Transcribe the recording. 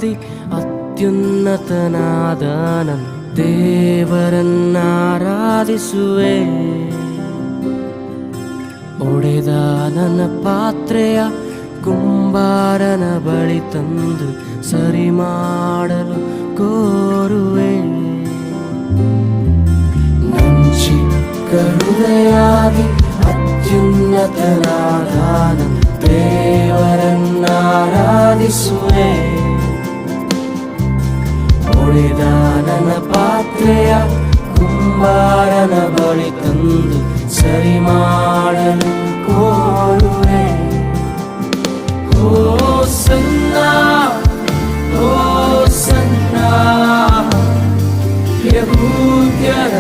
ಆದಿ ಅತ್ಯುನ್ನತನಾದ ನನ್ನ ದೇವರನ್ನಾರಾಧಿಸುವೆ. ಒಡೆದ ನನ್ನ ಪಾತ್ರೆಯ ಕುಂಬಾರನ ಬಳಿ ತಂದು ಸರಿ ಮಾಡಲು ಕೋರುವೆ. ನನ್ನ ಚಿಕ್ಕ ಹೃದಯಾದಿ ಅತ್ಯುನ್ನತನಾದ ನನ್ನ ದೇವರನ್ನಾರಾಧಿಸುವೆ. ಒಡೆದ ನನ್ನ ಪಾತ್ರೆಯ ಕುಂಬಾರನ ಬಳಿ ತಂದು ಸರಿ ಮಾಡಲು ಕೋರುವೆ. ಹೋಸನ್ನ ಹೋಸನ್ನ ಯೆಹೂದ್ಯರ